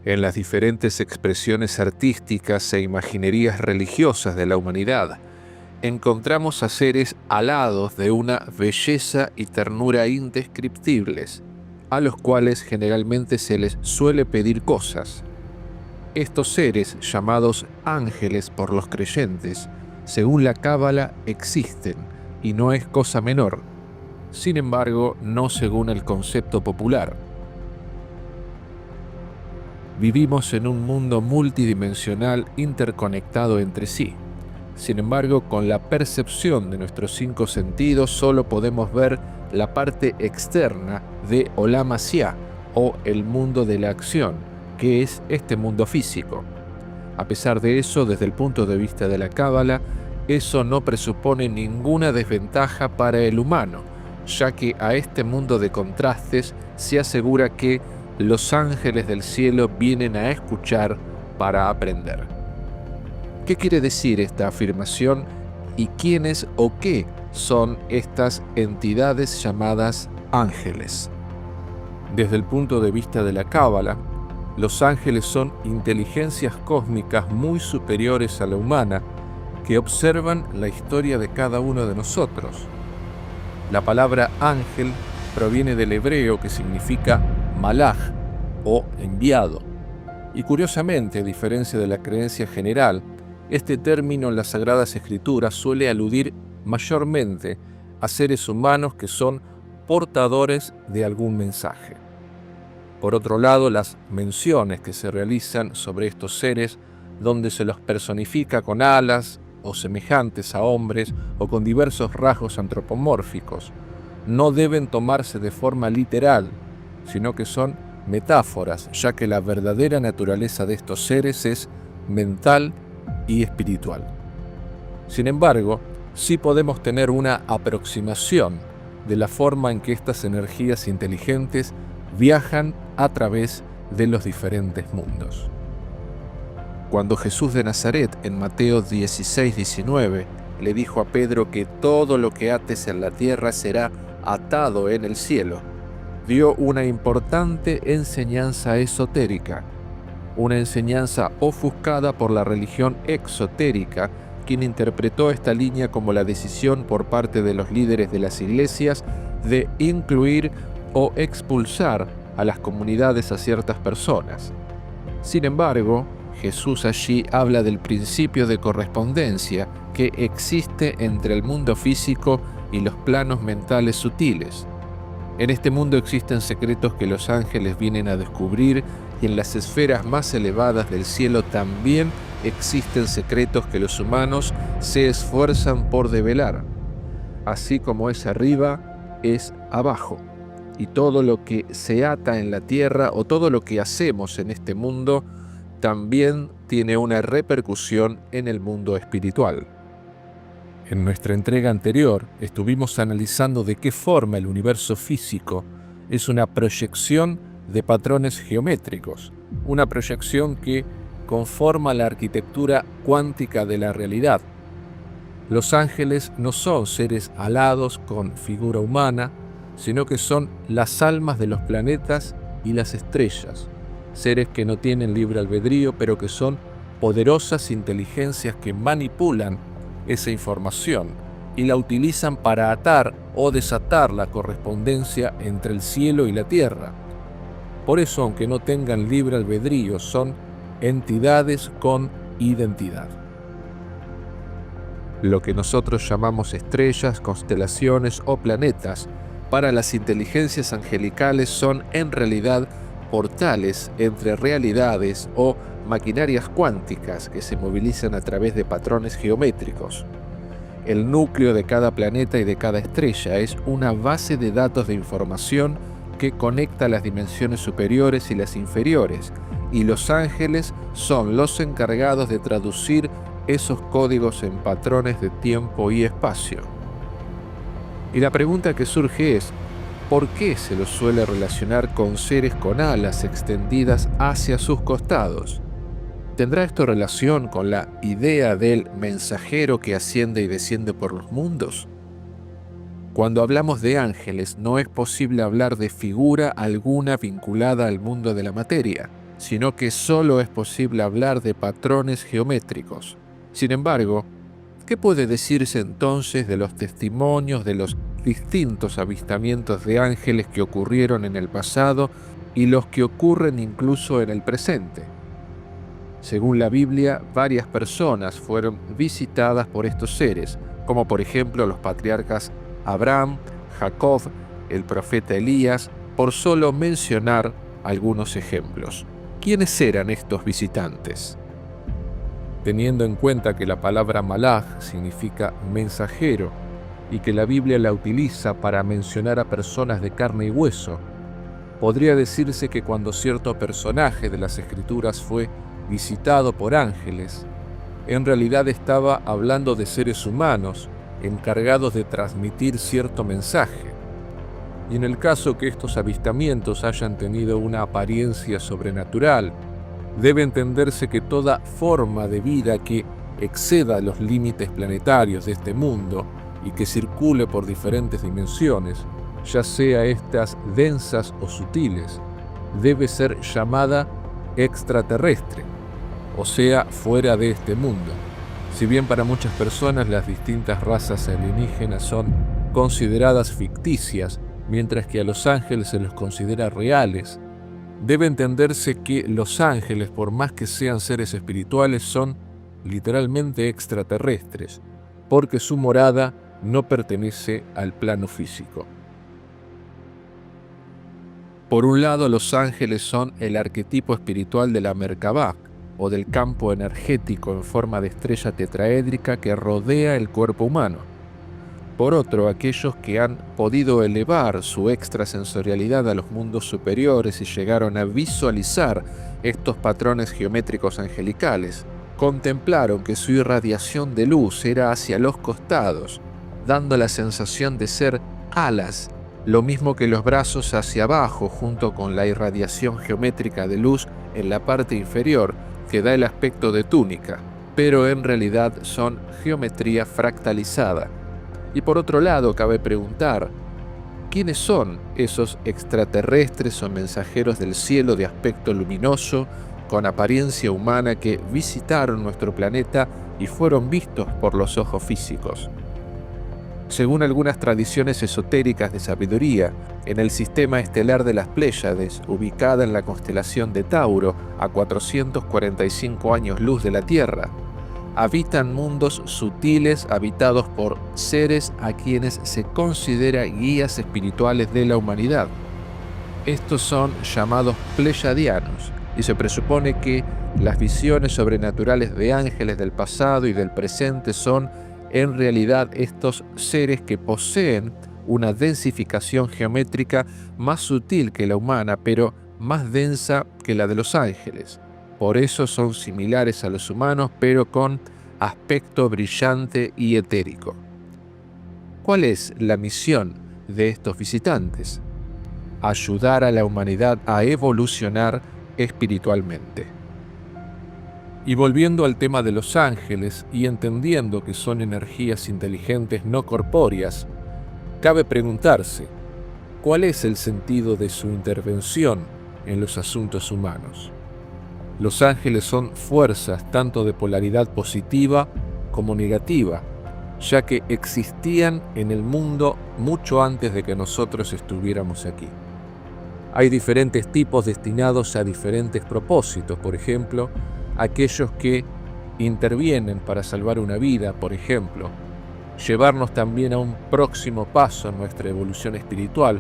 En las diferentes expresiones artísticas e imaginerías religiosas de la humanidad, encontramos a seres alados de una belleza y ternura indescriptibles, a los cuales generalmente se les suele pedir cosas. Estos seres, llamados ángeles por los creyentes, según la Cábala, existen, y no es cosa menor. Sin embargo, no según el concepto popular. Vivimos en un mundo multidimensional interconectado entre sí. Sin embargo, con la percepción de nuestros 5 sentidos solo podemos ver la parte externa de Olam Asiá, o el mundo de la acción, que es este mundo físico. A pesar de eso, desde el punto de vista de la Cábala, eso no presupone ninguna desventaja para el humano, ya que a este mundo de contrastes se asegura que los ángeles del cielo vienen a escuchar para aprender. ¿Qué quiere decir esta afirmación y quiénes o qué son estas entidades llamadas ángeles? Desde el punto de vista de la Cábala, los ángeles son inteligencias cósmicas muy superiores a la humana que observan la historia de cada uno de nosotros. La palabra ángel proviene del hebreo que significa malaj o enviado. Y curiosamente, a diferencia de la creencia general, este término en las Sagradas Escrituras suele aludir mayormente a seres humanos que son portadores de algún mensaje. Por otro lado, las menciones que se realizan sobre estos seres, donde se los personifica con alas o semejantes a hombres o con diversos rasgos antropomórficos, no deben tomarse de forma literal, sino que son metáforas, ya que la verdadera naturaleza de estos seres es mental y espiritual. Sin embargo, sí podemos tener una aproximación de la forma en que estas energías inteligentes viajan a través de los diferentes mundos. Cuando Jesús de Nazaret, en Mateo 16:19, le dijo a Pedro que todo lo que ates en la tierra será atado en el cielo, dio una importante enseñanza esotérica, una enseñanza ofuscada por la religión exotérica, quien interpretó esta línea como la decisión por parte de los líderes de las iglesias de incluir o expulsar a las comunidades a ciertas personas. Sin embargo, Jesús allí habla del principio de correspondencia que existe entre el mundo físico y los planos mentales sutiles. En este mundo existen secretos que los ángeles vienen a descubrir, y en las esferas más elevadas del cielo también existen secretos que los humanos se esfuerzan por develar. Así como es arriba, es abajo. Y todo lo que se ata en la tierra o todo lo que hacemos en este mundo también tiene una repercusión en el mundo espiritual. En nuestra entrega anterior estuvimos analizando de qué forma el universo físico es una proyección de patrones geométricos, una proyección que conforma la arquitectura cuántica de la realidad. Los ángeles no son seres alados con figura humana, sino que son las almas de los planetas y las estrellas, seres que no tienen libre albedrío, pero que son poderosas inteligencias que manipulan esa información y la utilizan para atar o desatar la correspondencia entre el cielo y la tierra. Por eso, aunque no tengan libre albedrío, son entidades con identidad. Lo que nosotros llamamos estrellas, constelaciones o planetas, para las inteligencias angelicales son en realidad portales entre realidades o maquinarias cuánticas que se movilizan a través de patrones geométricos. El núcleo de cada planeta y de cada estrella es una base de datos de información que conecta las dimensiones superiores y las inferiores, y los ángeles son los encargados de traducir esos códigos en patrones de tiempo y espacio. Y la pregunta que surge es, ¿por qué se los suele relacionar con seres con alas extendidas hacia sus costados? ¿Tendrá esto relación con la idea del mensajero que asciende y desciende por los mundos? Cuando hablamos de ángeles, no es posible hablar de figura alguna vinculada al mundo de la materia. sino que solo es posible hablar de patrones geométricos. Sin embargo, ¿qué puede decirse entonces de los testimonios de los distintos avistamientos de ángeles que ocurrieron en el pasado y los que ocurren incluso en el presente? Según la Biblia, varias personas fueron visitadas por estos seres, como por ejemplo los patriarcas Abraham, Jacob, el profeta Elías, por solo mencionar algunos ejemplos. ¿Quiénes eran estos visitantes? Teniendo en cuenta que la palabra malaj significa mensajero y que la Biblia la utiliza para mencionar a personas de carne y hueso, podría decirse que cuando cierto personaje de las Escrituras fue visitado por ángeles, en realidad estaba hablando de seres humanos encargados de transmitir cierto mensaje. Y en el caso que estos avistamientos hayan tenido una apariencia sobrenatural, debe entenderse que toda forma de vida que exceda los límites planetarios de este mundo y que circule por diferentes dimensiones, ya sea estas densas o sutiles, debe ser llamada extraterrestre, o sea, fuera de este mundo. Si bien para muchas personas las distintas razas alienígenas son consideradas ficticias, mientras que a los ángeles se los considera reales, debe entenderse que los ángeles, por más que sean seres espirituales, son literalmente extraterrestres, porque su morada no pertenece al plano físico. Por un lado, los ángeles son el arquetipo espiritual de la Merkabah, o del campo energético en forma de estrella tetraédrica que rodea el cuerpo humano. Por otro, aquellos que han podido elevar su extrasensorialidad a los mundos superiores y llegaron a visualizar estos patrones geométricos angelicales, contemplaron que su irradiación de luz era hacia los costados, dando la sensación de ser alas, lo mismo que los brazos hacia abajo junto con la irradiación geométrica de luz en la parte inferior que da el aspecto de túnica, pero en realidad son geometría fractalizada. Y por otro lado, cabe preguntar, ¿quiénes son esos extraterrestres o mensajeros del cielo de aspecto luminoso, con apariencia humana, que visitaron nuestro planeta y fueron vistos por los ojos físicos? Según algunas tradiciones esotéricas de sabiduría, en el sistema estelar de las Pléyades, ubicada en la constelación de Tauro, a 445 años luz de la Tierra, habitan mundos sutiles habitados por seres a quienes se considera guías espirituales de la humanidad. Estos son llamados pleyadianos, y se presupone que las visiones sobrenaturales de ángeles del pasado y del presente son en realidad estos seres que poseen una densificación geométrica más sutil que la humana, pero más densa que la de los ángeles. Por eso son similares a los humanos, pero con aspecto brillante y etérico. ¿Cuál es la misión de estos visitantes? Ayudar a la humanidad a evolucionar espiritualmente. Y volviendo al tema de los ángeles y entendiendo que son energías inteligentes no corpóreas, cabe preguntarse, ¿cuál es el sentido de su intervención en los asuntos humanos? Los ángeles son fuerzas tanto de polaridad positiva como negativa, ya que existían en el mundo mucho antes de que nosotros estuviéramos aquí. Hay diferentes tipos destinados a diferentes propósitos, por ejemplo, aquellos que intervienen para salvar una vida, por ejemplo, llevarnos también a un próximo paso en nuestra evolución espiritual,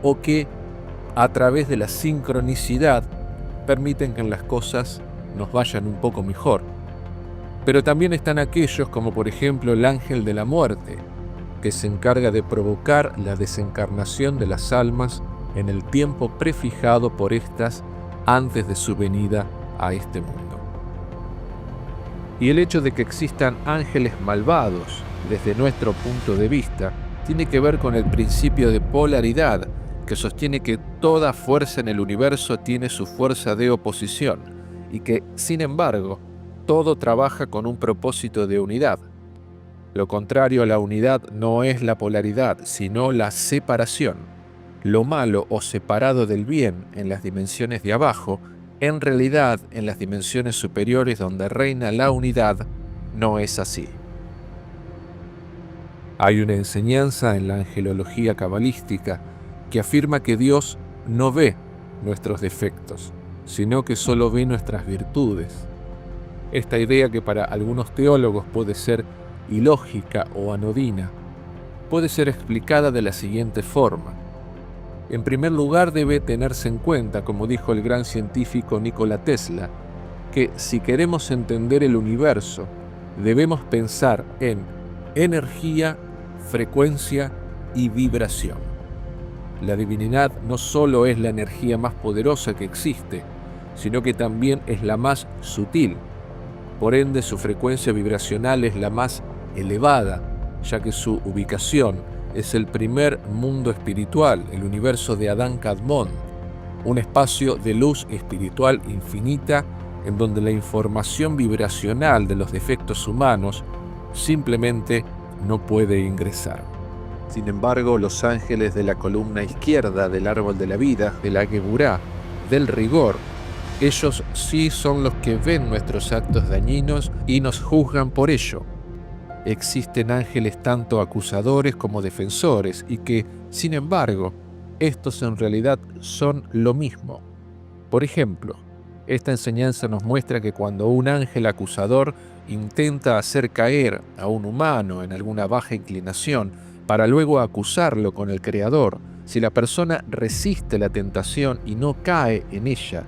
o que a través de la sincronicidad permiten que las cosas nos vayan un poco mejor. Pero también están aquellos como por ejemplo el ángel de la muerte, que se encarga de provocar la desencarnación de las almas en el tiempo prefijado por estas antes de su venida a este mundo. Y el hecho de que existan ángeles malvados, desde nuestro punto de vista, tiene que ver con el principio de polaridad, que sostiene que toda fuerza en el universo tiene su fuerza de oposición, y que, sin embargo, todo trabaja con un propósito de unidad. Lo contrario a la unidad no es la polaridad, sino la separación. Lo malo o separado del bien en las dimensiones de abajo En realidad, en las dimensiones superiores donde reina la unidad, no es así. Hay una enseñanza en la angelología cabalística que afirma que Dios no ve nuestros defectos, sino que solo ve nuestras virtudes. Esta idea, que para algunos teólogos puede ser ilógica o anodina, puede ser explicada de la siguiente forma. En primer lugar, debe tenerse en cuenta, como dijo el gran científico Nikola Tesla, que si queremos entender el universo, debemos pensar en energía, frecuencia y vibración. La divinidad no solo es la energía más poderosa que existe, sino que también es la más sutil. Por ende, su frecuencia vibracional es la más elevada, ya que su ubicación es el primer mundo espiritual, el universo de Adán Kadmon, un espacio de luz espiritual infinita en donde la información vibracional de los defectos humanos simplemente no puede ingresar. Sin embargo, los ángeles de la columna izquierda del árbol de la vida, de la Geburá, del rigor, ellos sí son los que ven nuestros actos dañinos y nos juzgan por ello. Existen ángeles tanto acusadores como defensores y que, sin embargo, estos en realidad son lo mismo. Por ejemplo, esta enseñanza nos muestra que cuando un ángel acusador intenta hacer caer a un humano en alguna baja inclinación para luego acusarlo con el Creador, si la persona resiste la tentación y no cae en ella,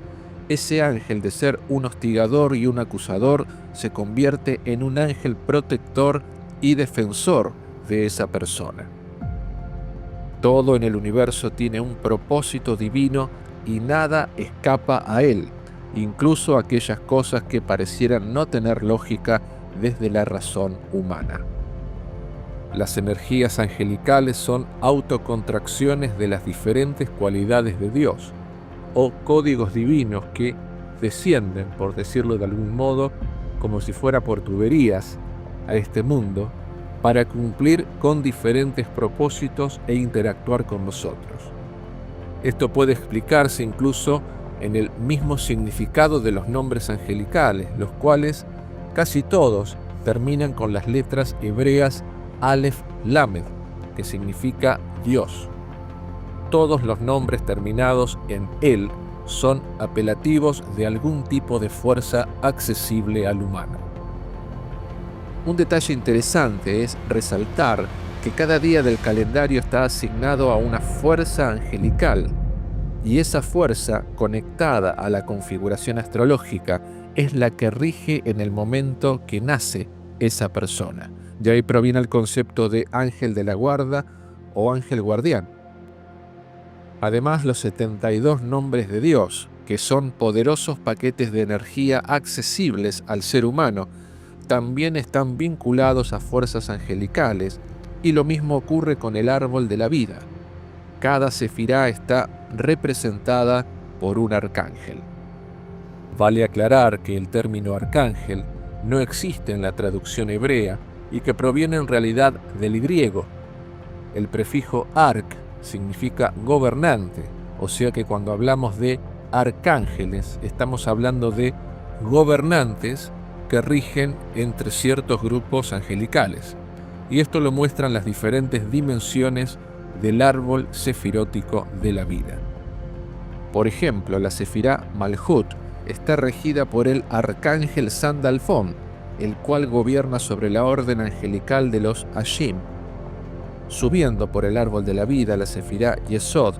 ese ángel, de ser un hostigador y un acusador, se convierte en un ángel protector y defensor de esa persona. Todo en el universo tiene un propósito divino y nada escapa a él, incluso aquellas cosas que parecieran no tener lógica desde la razón humana. Las energías angelicales son autocontracciones de las diferentes cualidades de Dios, o códigos divinos que descienden, por decirlo de algún modo, como si fuera por tuberías, a este mundo, para cumplir con diferentes propósitos e interactuar con nosotros. Esto puede explicarse incluso en el mismo significado de los nombres angelicales, los cuales casi todos terminan con las letras hebreas Aleph Lamed, que significa Dios. Todos los nombres terminados en él son apelativos de algún tipo de fuerza accesible al humano. Un detalle interesante es resaltar que cada día del calendario está asignado a una fuerza angelical, y esa fuerza, conectada a la configuración astrológica, es la que rige en el momento que nace esa persona. De ahí proviene el concepto de ángel de la guarda o ángel guardián. Además, los 72 nombres de Dios, que son poderosos paquetes de energía accesibles al ser humano, también están vinculados a fuerzas angelicales, y lo mismo ocurre con el árbol de la vida. Cada sefirá está representada por un arcángel. Vale aclarar que el término arcángel no existe en la traducción hebrea y que proviene en realidad del griego. El prefijo arc significa gobernante, o sea que cuando hablamos de arcángeles estamos hablando de gobernantes que rigen entre ciertos grupos angelicales. Y esto lo muestran las diferentes dimensiones del árbol sefirótico de la vida. Por ejemplo, la sefirá Malhut está regida por el arcángel Sandalfón, el cual gobierna sobre la orden angelical de los Ashim. Subiendo por el árbol de la vida, la sefirá Yesod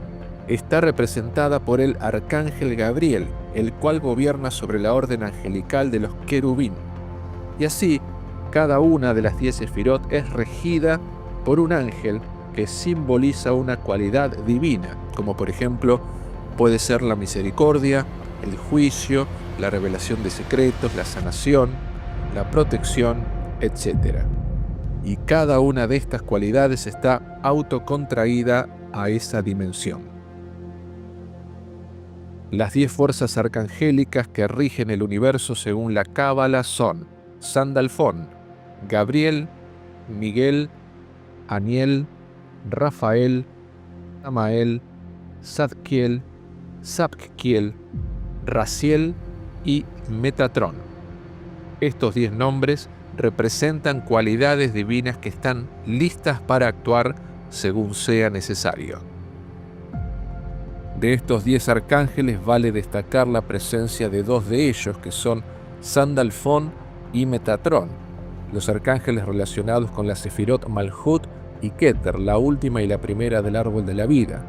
está representada por el arcángel Gabriel, el cual gobierna sobre la orden angelical de los querubín. Y así, cada una de las 10 sefirot es regida por un ángel que simboliza una cualidad divina, como por ejemplo puede ser la misericordia, el juicio, la revelación de secretos, la sanación, la protección, etc. Y cada una de estas cualidades está autocontraída a esa dimensión. Las 10 fuerzas arcangélicas que rigen el universo según la Cábala son Sandalfón, Gabriel, Miguel, Aniel, Rafael, Samael, Zadkiel, Zabkiel, Raziel y Metatrón. Estos 10 nombres representan cualidades divinas que están listas para actuar según sea necesario. De estos 10 arcángeles vale destacar la presencia de 2 de ellos, que son Sandalfón y Metatrón, los arcángeles relacionados con la Sefirot Malhut y Keter, la última y la primera del árbol de la vida.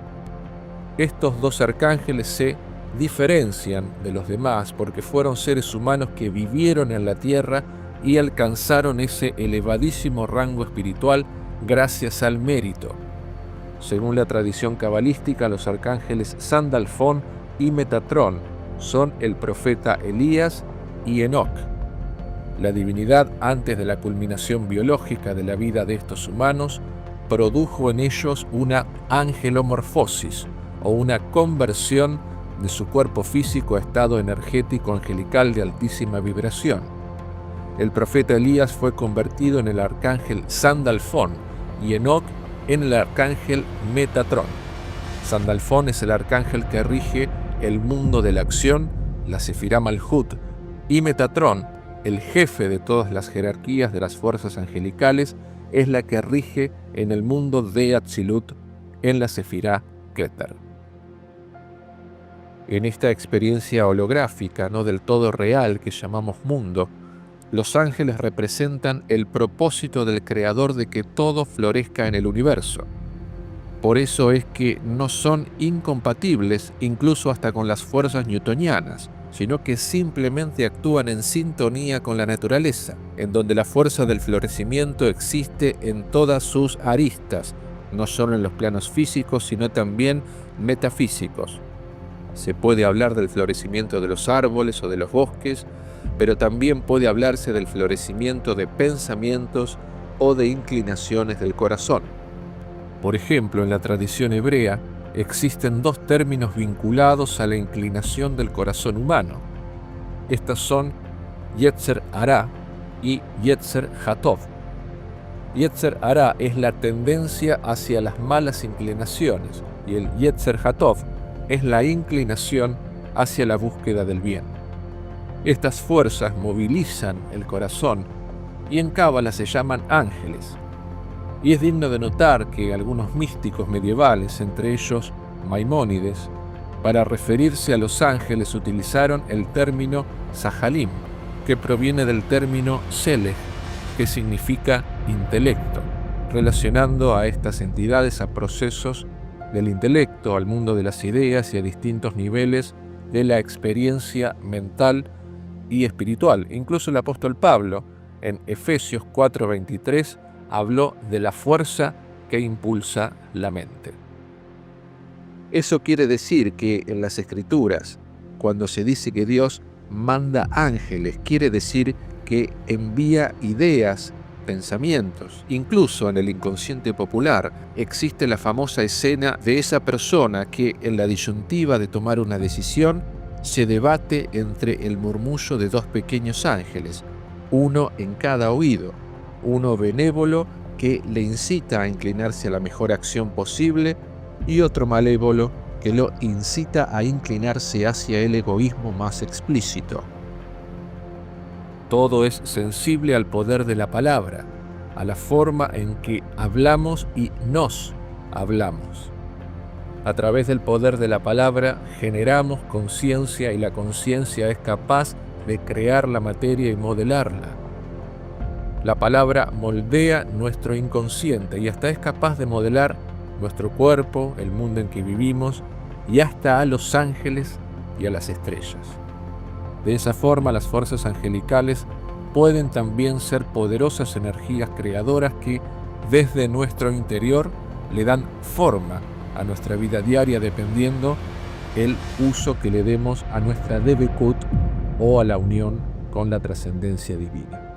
Estos 2 arcángeles se diferencian de los demás porque fueron seres humanos que vivieron en la tierra y alcanzaron ese elevadísimo rango espiritual gracias al mérito. Según la tradición cabalística, los arcángeles Sandalfón y Metatrón son el profeta Elías y Enoc. La divinidad, antes de la culminación biológica de la vida de estos humanos, produjo en ellos una angelomorfosis o una conversión de su cuerpo físico a estado energético angelical de altísima vibración. El profeta Elías fue convertido en el arcángel Sandalfón y Enoc en el arcángel Metatrón. Sandalfón es el arcángel que rige el mundo de la acción, la Sefirá Malhut, y Metatrón, el jefe de todas las jerarquías de las fuerzas angelicales, es la que rige en el mundo de Atzilut, en la Sefirá Keter. En esta experiencia holográfica, no del todo real que llamamos mundo, los ángeles representan el propósito del Creador de que todo florezca en el universo. Por eso es que no son incompatibles incluso hasta con las fuerzas newtonianas, sino que simplemente actúan en sintonía con la naturaleza, en donde la fuerza del florecimiento existe en todas sus aristas, no solo en los planos físicos, sino también metafísicos. Se puede hablar del florecimiento de los árboles o de los bosques, pero también puede hablarse del florecimiento de pensamientos o de inclinaciones del corazón. Por ejemplo, en la tradición hebrea existen 2 términos vinculados a la inclinación del corazón humano. Estas son Yetzer Hará y Yetzer Hatov. Yetzer Hará es la tendencia hacia las malas inclinaciones y el Yetzer Hatov es la inclinación hacia la búsqueda del bien. Estas fuerzas movilizan el corazón y en cábala se llaman ángeles. Y es digno de notar que algunos místicos medievales, entre ellos Maimónides, para referirse a los ángeles utilizaron el término Sahalim, que proviene del término Selech, que significa intelecto, relacionando a estas entidades a procesos del intelecto, al mundo de las ideas y a distintos niveles de la experiencia mental y espiritual. Incluso el apóstol Pablo, en Efesios 4:23, habló de la fuerza que impulsa la mente. Eso quiere decir que en las Escrituras, cuando se dice que Dios manda ángeles, quiere decir que envía ideas, pensamientos. Incluso en el inconsciente popular existe la famosa escena de esa persona que en la disyuntiva de tomar una decisión se debate entre el murmullo de 2 pequeños ángeles, uno en cada oído, uno benévolo que le incita a inclinarse a la mejor acción posible y otro malévolo que lo incita a inclinarse hacia el egoísmo más explícito. Todo es sensible al poder de la palabra, a la forma en que hablamos y nos hablamos. A través del poder de la palabra generamos conciencia y la conciencia es capaz de crear la materia y modelarla. La palabra moldea nuestro inconsciente y hasta es capaz de modelar nuestro cuerpo, el mundo en que vivimos y hasta a los ángeles y a las estrellas. De esa forma, las fuerzas angelicales pueden también ser poderosas energías creadoras que desde nuestro interior le dan forma a nuestra vida diaria dependiendo el uso que le demos a nuestra Debekut o a la unión con la trascendencia divina.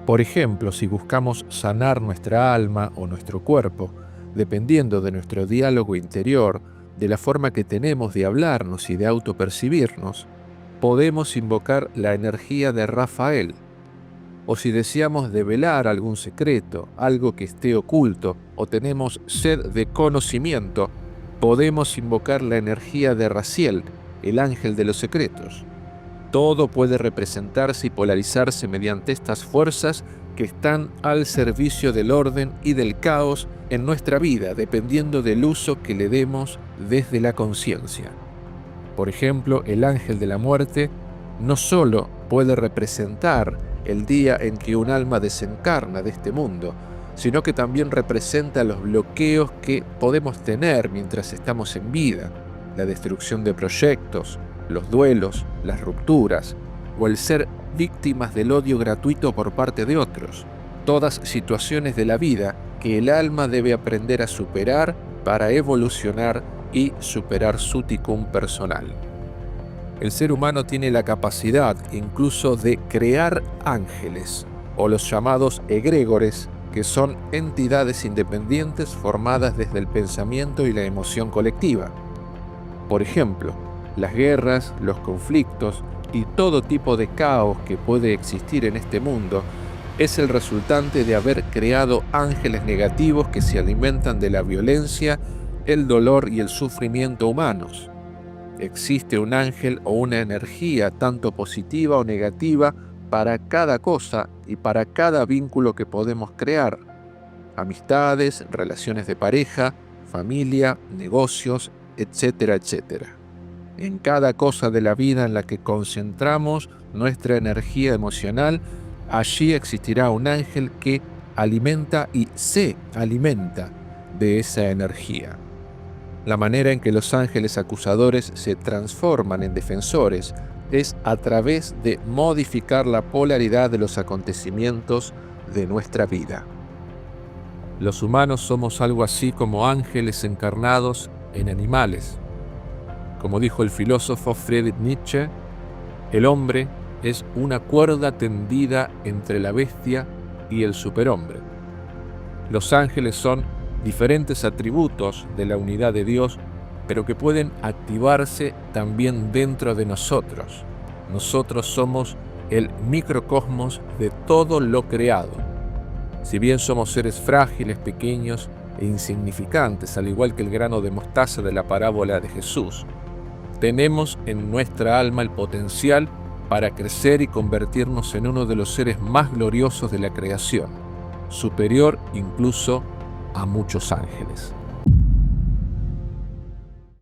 Por ejemplo, si buscamos sanar nuestra alma o nuestro cuerpo, dependiendo de nuestro diálogo interior, de la forma que tenemos de hablarnos y de autopercibirnos, podemos invocar la energía de Rafael. O si deseamos develar algún secreto, algo que esté oculto, o tenemos sed de conocimiento, podemos invocar la energía de Raziel, el ángel de los secretos. Todo puede representarse y polarizarse mediante estas fuerzas que están al servicio del orden y del caos en nuestra vida, dependiendo del uso que le demos desde la conciencia. Por ejemplo, el ángel de la muerte no solo puede representar el día en que un alma desencarna de este mundo, sino que también representa los bloqueos que podemos tener mientras estamos en vida, la destrucción de proyectos, los duelos, las rupturas, o el ser víctimas del odio gratuito por parte de otros. Todas situaciones de la vida que el alma debe aprender a superar para evolucionar y superar su ticún personal. El ser humano tiene la capacidad incluso de crear ángeles, o los llamados egregores, que son entidades independientes formadas desde el pensamiento y la emoción colectiva. Por ejemplo, las guerras, los conflictos y todo tipo de caos que puede existir en este mundo es el resultante de haber creado ángeles negativos que se alimentan de la violencia, el dolor y el sufrimiento humanos. Existe un ángel o una energía tanto positiva o negativa para cada cosa y para cada vínculo que podemos crear. Amistades, relaciones de pareja, familia, negocios, etcétera, etcétera. En cada cosa de la vida en la que concentramos nuestra energía emocional, allí existirá un ángel que alimenta y se alimenta de esa energía. La manera en que los ángeles acusadores se transforman en defensores es a través de modificar la polaridad de los acontecimientos de nuestra vida. Los humanos somos algo así como ángeles encarnados en animales. Como dijo el filósofo Friedrich Nietzsche, el hombre es una cuerda tendida entre la bestia y el superhombre. Los ángeles son diferentes atributos de la unidad de Dios, pero que pueden activarse también dentro de nosotros. Nosotros somos el microcosmos de todo lo creado. Si bien somos seres frágiles, pequeños e insignificantes, al igual que el grano de mostaza de la parábola de Jesús, tenemos en nuestra alma el potencial para crecer y convertirnos en uno de los seres más gloriosos de la creación, superior incluso a muchos ángeles.